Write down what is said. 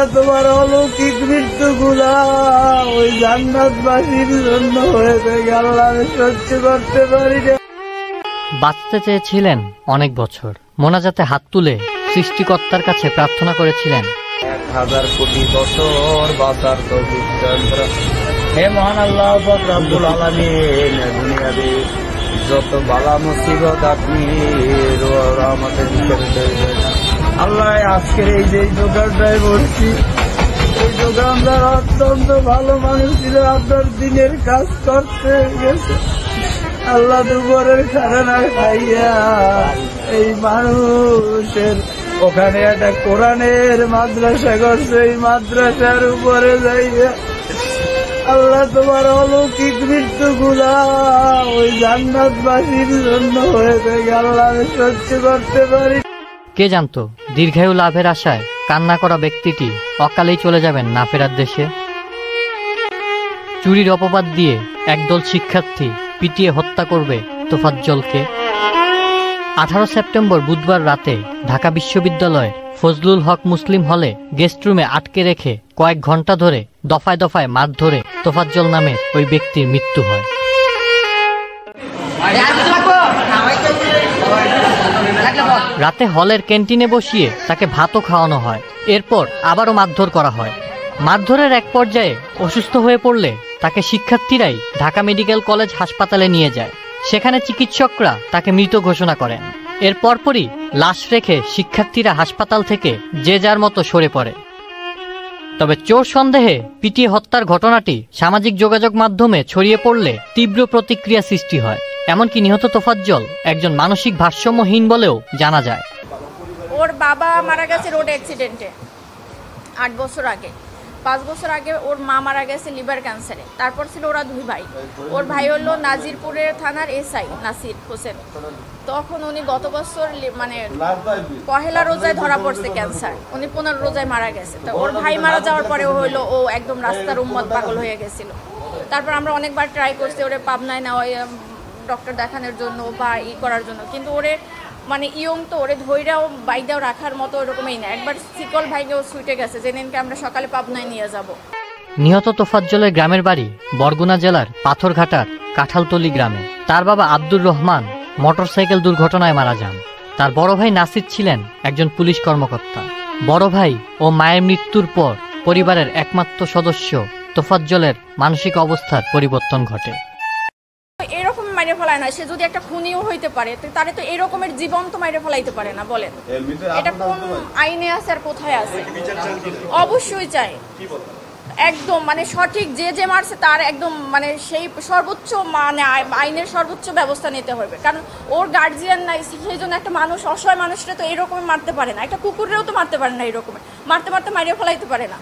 আল্লাহ তোমার অলৌকিক মৃত্যুগুলা ওই জান্নাতবাসীর জন্য হয়েছে, আল্লাহ আমি সহ্য করতে পারি না। বাঁচতে চেয়েছিলেন অনেক বছর, মোনাজাতে হাত তুলে সৃষ্টিকর্তার কাছে প্রার্থনা করেছিলেন 1000 কোটি বছর বাঁচার তৌফিক দান করুন। হে মহান আল্লাহ পাক রব্বুল আলামিন, দুনিয়াতে যত বালা মুসিবত আপনি রহমতের ভিতরে দেবেন আল্লাহ। আজকের এই যে দোকানটায় বসছি, এই দোকানদার অত্যন্ত ভালো মানুষ ছিল, আপনার দিনের কাজ করতে গেছে আল্লাহ দুপুরের খানা খাইয়া এই মানুষের ওখানে একটা কোরআনের মাদ্রাসা করছে, এই মাদ্রাসার উপরে যাইয়া আল্লাহ তোমার অলৌকিক মৃত্যুগুলা ওই জান্নাতবাসীর জন্য হয়েছে, আল্লাহ আমি সহ্য করতে পারি। কে জানতো দীর্ঘায়ু লাভের আশায় কান্না করা ব্যক্তিটি অকালেই চলে যাবেন না ফেরার দেশে। চুরির অপবাদ দিয়ে একদল শিক্ষার্থী পিটিয়ে হত্যা করবে তোফাজ্জলকে। 18 সেপ্টেম্বর বুধবার রাতে ঢাকা বিশ্ববিদ্যালয়ের ফজলুল হক মুসলিম হলে গেস্ট রুমে আটকে রেখে কয়েক ঘন্টা ধরে দফায় দফায় মারধরে তোফাজ্জল নামে ওই ব্যক্তির মৃত্যু হয়। রাতে হলের ক্যান্টিনে বসিয়ে তাকে ভাতও খাওয়ানো হয়, এরপর আবারও মারধর করা হয়। মারধরের এক পর্যায়ে অসুস্থ হয়ে পড়লে তাকে শিক্ষার্থীরাই ঢাকা মেডিকেল কলেজ হাসপাতালে নিয়ে যায়। সেখানে চিকিৎসকরা তাকে মৃত ঘোষণা করেন। এর পরপরই লাশ রেখে শিক্ষার্থীরা হাসপাতাল থেকে যে যার মতো সরে পড়ে। তবে চোর সন্দেহে পিটিয়ে হত্যার ঘটনাটি সামাজিক যোগাযোগ মাধ্যমে ছড়িয়ে পড়লে তীব্র প্রতিক্রিয়া সৃষ্টি হয়। এমনকি নিহত তোফাজ্জল একজন মানসিক ভারসাম্যহীন বলেও জানা যায়। ওর বাবা মারা গেছে রোড অ্যাক্সিডেন্টে 8 বছর আগে। 5 বছর আগে ওর মা মারা গেছে লিভার ক্যান্সারে। তারপর ছিল ওরা 2 ভাই। ওর ভাই হলো নাজিরপুরের থানার এসআই নাসির হোসেন। তখন উনি গত বছর মানে পহেলা রোজায় ধরা পড়ছে ক্যান্সার, উনি 15 রোজায় মারা গেছে। তো ওর ভাই মারা যাওয়ার পরে হইলো ও একদম রাস্তার উম্মত পাগল হয়ে গেছিল। তারপর আমরা অনেকবার ট্রাই করছি ওরে পাবনায় নেওয়া ডক্টর দেখানোর জন্য বা করার জন্য, কিন্তু ওরে মানে ইয়ং তো ওরে ধৈর্যাও বাইদাও রাখার মতো ওরকমই না। একবার সিকল ভাইকেও ছুটে গেছে, যেদিনকে আমরা সকালে পাবনায় নিয়ে যাব। নিহত তোফাজ্জলের গ্রামের বাড়ি বরগুনা জেলার পাথরঘাটার কাঁঠালতলি গ্রামে। তার বাবা আব্দুর রহমান মোটরসাইকেল দুর্ঘটনায় মারা যান। তার বড় ভাই নাসির ছিলেন একজন পুলিশ কর্মকর্তা। বড় ভাই ও মায়ের মৃত্যুর পর পরিবারের একমাত্র সদস্য তোফাজ্জলের মানসিক অবস্থার পরিবর্তন ঘটে। এরকম মাইরে ফেলায় না, সে যদি একটা খুনিও হইতে পারে তারে তো এরকমের জীবন তো মাইরে ফেলাইতে পারে না। বলেন এটা কোন আইনে আছে আর কোথায় আছে? অবশ্যই চাই একদম মানে সঠিক যে মারছে তার একদম মানে সেই সর্বোচ্চ মানে আইনের সর্বোচ্চ ব্যবস্থা নিতে হবে। কারণ ওর গার্জিয়ান নাই, সেই জন্য একটা মানুষ অসহায় মানুষরা তো এরকম মারতে পারে না। একটা কুকুরেও তো মারতে পারে না, এরকম মারতে মারতে মারিয়ে ফেলাইতে পারে না।